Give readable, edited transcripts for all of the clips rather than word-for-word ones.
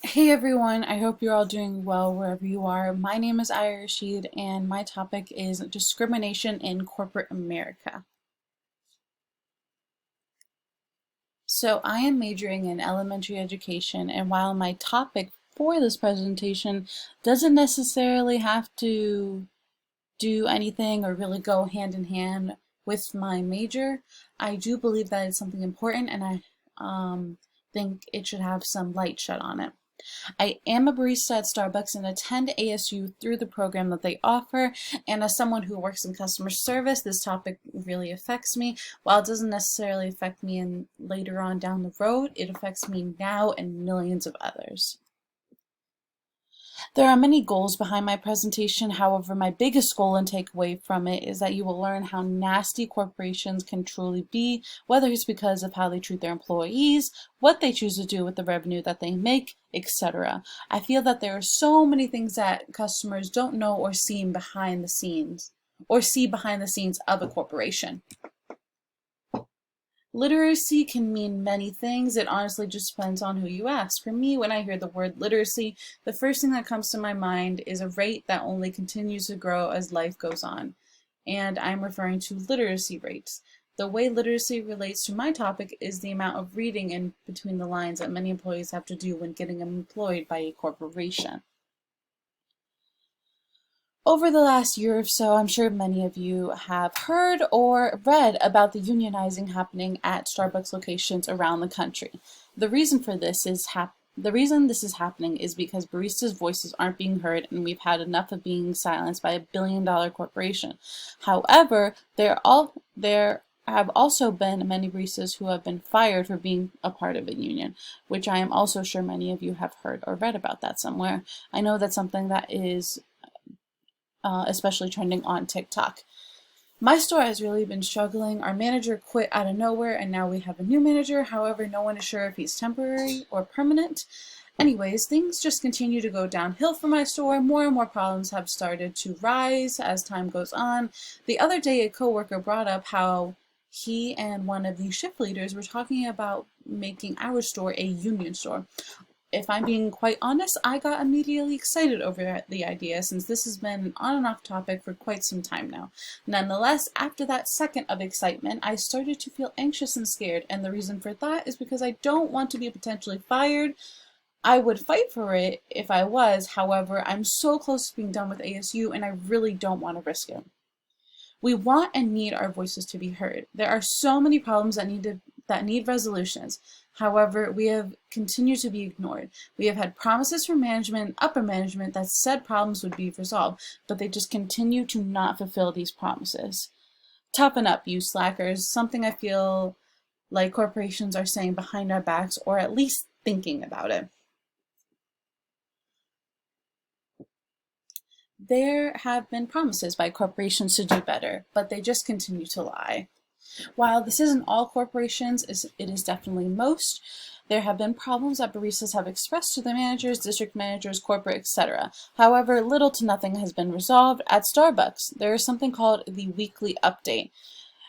Hey everyone, I hope you're all doing well wherever you are. My name is Aya Rashid and my topic is discrimination in corporate America. So I am majoring in elementary education, and while my topic for this presentation doesn't necessarily have to do anything or really go hand in hand with my major, I do believe that it's something important and I think it should have some light shed on it. I am a barista at Starbucks and attend ASU through the program that they offer. And as someone who works in customer service, this topic really affects me. While it doesn't necessarily affect me in later on down the road, it affects me now and millions of others. There are many goals behind my presentation. However, my biggest goal and takeaway from it is that you will learn how nasty corporations can truly be, whether it's because of how they treat their employees, what they choose to do with the revenue that they make, etc. I feel that there are so many things that customers don't know or see behind the scenes, of a corporation. Literacy can mean many things. It honestly just depends on who you ask. For me, when I hear the word literacy, the first thing that comes to my mind is a rate that only continues to grow as life goes on. And I'm referring to literacy rates. The way literacy relates to my topic is the amount of reading in between the lines that many employees have to do when getting employed by a corporation. Over the last year or so, I'm sure many of you have heard or read about the unionizing happening at Starbucks locations around the country. The reason for this is the reason this is happening is because baristas' voices aren't being heard and we've had enough of being silenced by a billion-dollar corporation. However, there have also been many baristas who have been fired for being a part of a union, which I am also sure many of you have heard or read about that somewhere. I know that's something that is especially trending on TikTok. My store has really been struggling. Our manager quit out of nowhere and now we have a new manager. However, no one is sure if he's temporary or permanent. Anyways, things just continue to go downhill for my store. More and more problems have started to rise as time goes on. The other day, a coworker brought up how he and one of the shift leaders were talking about making our store a union store. If I'm being quite honest, I got immediately excited over the idea since this has been an on and off topic for quite some time now. Nonetheless, after that second of excitement, I started to feel anxious and scared, and the reason for that is because I don't want to be potentially fired. I would fight for it if I was, however, I'm so close to being done with ASU and I really don't want to risk it. We want and need our voices to be heard. There are so many problems that need resolutions. However, we have continued to be ignored. We have had promises from management, upper management, that said problems would be resolved, but they just continue to not fulfill these promises. Toughen up, you slackers, something I feel like corporations are saying behind our backs, or at least thinking about it. There have been promises by corporations to do better, but they just continue to lie. While this isn't all corporations, it is definitely most, there have been problems that baristas have expressed to the managers, district managers, corporate, etc. However, little to nothing has been resolved. At Starbucks, there is something called the weekly update,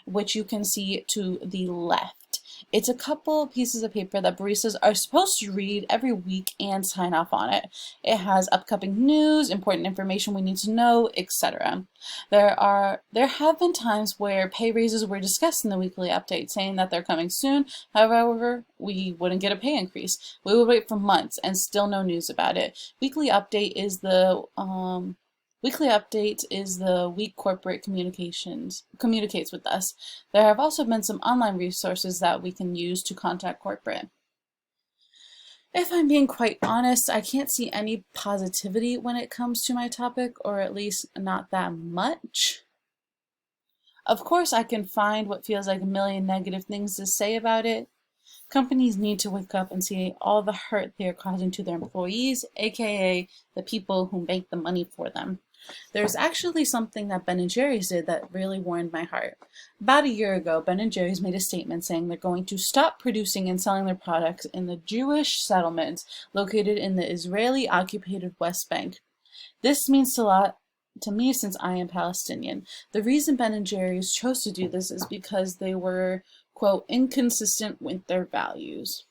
which you can see to the left. It's a couple pieces of paper that baristas are supposed to read every week and sign off on it. It has upcoming news, important information we need to know, etc. There have been times where pay raises were discussed in the weekly update, saying that they're coming soon. However, we wouldn't get a pay increase. We would wait for months and still no news about it. Weekly update is the week corporate communicates with us. There have also been some online resources that we can use to contact corporate. If I'm being quite honest, I can't see any positivity when it comes to my topic, or at least not that much. Of course, I can find what feels like a million negative things to say about it. Companies need to wake up and see all the hurt they are causing to their employees, aka the people who make the money for them. There's actually something that Ben & Jerry's did that really warmed my heart. About a year ago, Ben & Jerry's made a statement saying they're going to stop producing and selling their products in the Jewish settlements located in the Israeli-occupied West Bank. This means a lot to me since I am Palestinian. The reason Ben & Jerry's chose to do this is because they were, quote, inconsistent with their values.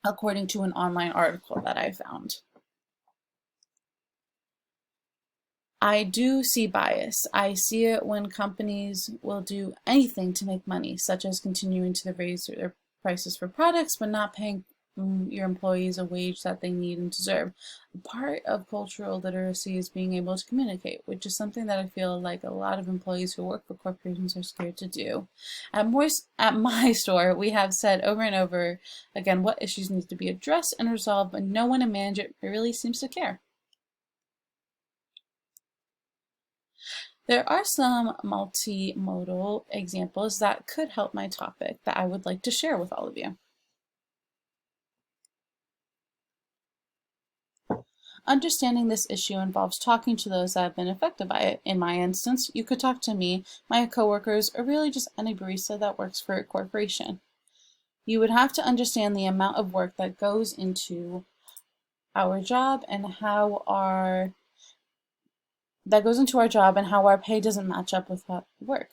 according to an online article that I found. I do see bias. I see it when companies will do anything to make money, such as continuing to raise their prices for products, but not paying your employees a wage that they need and deserve. Part of cultural literacy is being able to communicate, which is something that I feel like a lot of employees who work for corporations are scared to do. At my store, we have said over and over again what issues need to be addressed and resolved, but no one in management really seems to care. There are some multimodal examples that could help my topic that I would like to share with all of you. Understanding this issue involves talking to those that have been affected by it. In my instance, you could talk to me, my coworkers, or really just any barista that works for a corporation. You would have to understand the amount of work that goes into our job and how our pay doesn't match up with that work.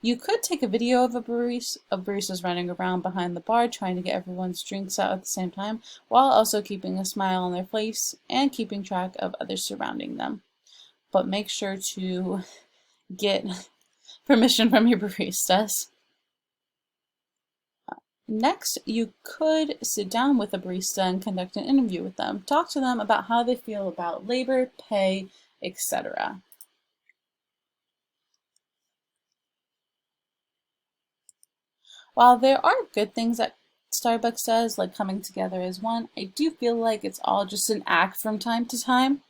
You could take a video of baristas running around behind the bar trying to get everyone's drinks out at the same time, while also keeping a smile on their face and keeping track of others surrounding them. But make sure to get permission from your baristas. Next, you could sit down with a barista and conduct an interview with them. Talk to them about how they feel about labor, pay, etc. While there are good things that Starbucks does, like coming together as one, I do feel like it's all just an act from time to time.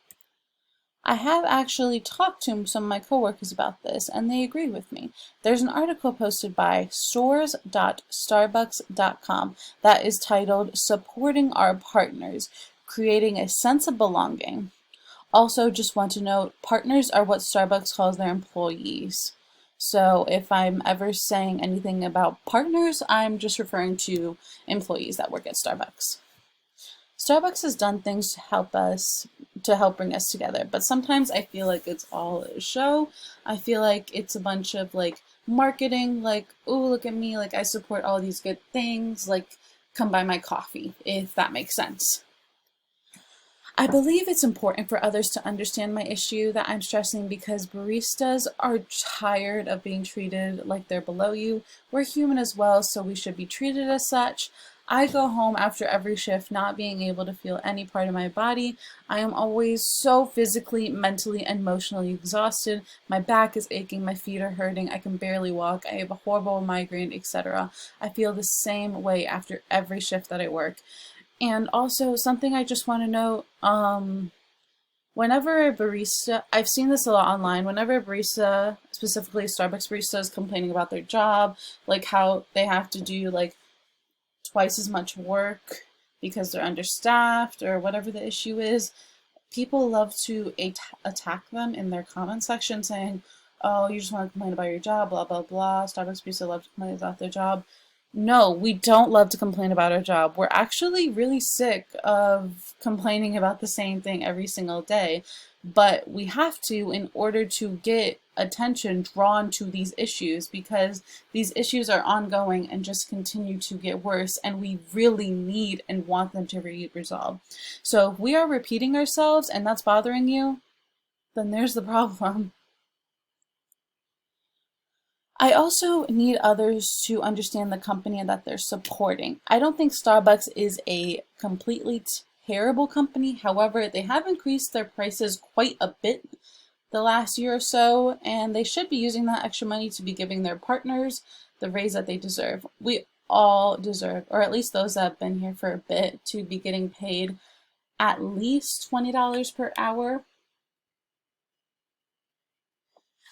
I have actually talked to some of my coworkers about this, and they agree with me. There's an article posted by stores.starbucks.com that is titled "Supporting Our Partners, Creating a Sense of Belonging." Also, just want to note, partners are what Starbucks calls their employees. So if I'm ever saying anything about partners, I'm just referring to employees that work at Starbucks. Starbucks has done things to help bring us together, but sometimes I feel like it's all a show. I feel like it's a bunch of like marketing, like, oh, look at me, like I support all these good things, like come buy my coffee, if that makes sense. I believe it's important for others to understand my issue that I'm stressing because baristas are tired of being treated like they're below you. We're human as well, so we should be treated as such. I go home after every shift not being able to feel any part of my body. I am always so physically, mentally, and emotionally exhausted. My back is aching, my feet are hurting, I can barely walk, I have a horrible migraine, etc. I feel the same way after every shift that I work. And also, something I just want to note, whenever a barista, I've seen this a lot online, whenever a barista, specifically Starbucks barista, is complaining about their job, like how they have to do like twice as much work because they're understaffed or whatever the issue is, people love to attack them in their comment section saying, oh, you just want to complain about your job, blah, blah, blah. Starbucks barista love to complain about their job. No, we don't love to complain about our job. We're actually really sick of complaining about the same thing every single day, but we have to in order to get attention drawn to these issues because these issues are ongoing and just continue to get worse, and we really need and want them to be resolved. So if we are repeating ourselves and that's bothering you, then there's the problem. I also need others to understand the company that they're supporting. I don't think Starbucks is a completely terrible company. However, they have increased their prices quite a bit the last year or so, and they should be using that extra money to be giving their partners the raise that they deserve. We all deserve, or at least those that have been here for a bit, to be getting paid at least $20 per hour.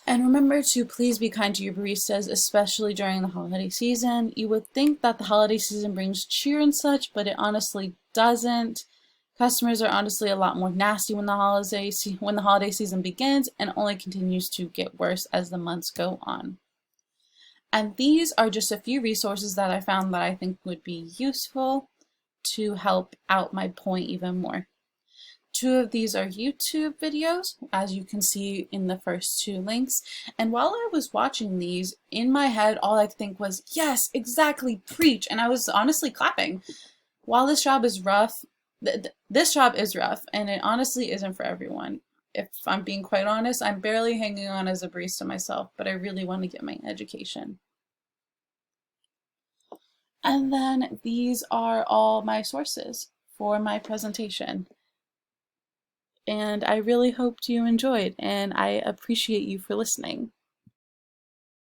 And remember to please be kind to your baristas, especially during the holiday season. You would think that the holiday season brings cheer and such, but it honestly doesn't. Customers are honestly a lot more nasty when the holiday season begins, and only continues to get worse as the months go on. And these are just a few resources that I found that I think would be useful to help out my point even more. 2 of these are YouTube videos, as you can see in the first 2 links. And while I was watching these, in my head, all I could think was, yes, exactly, preach. And I was honestly clapping. while this job is rough, this job is rough, and it honestly isn't for everyone. If I'm being quite honest, I'm barely hanging on as a barista myself, but I really want to get my education. And then these are all my sources for my presentation. And I really hoped you enjoyed, and I appreciate you for listening.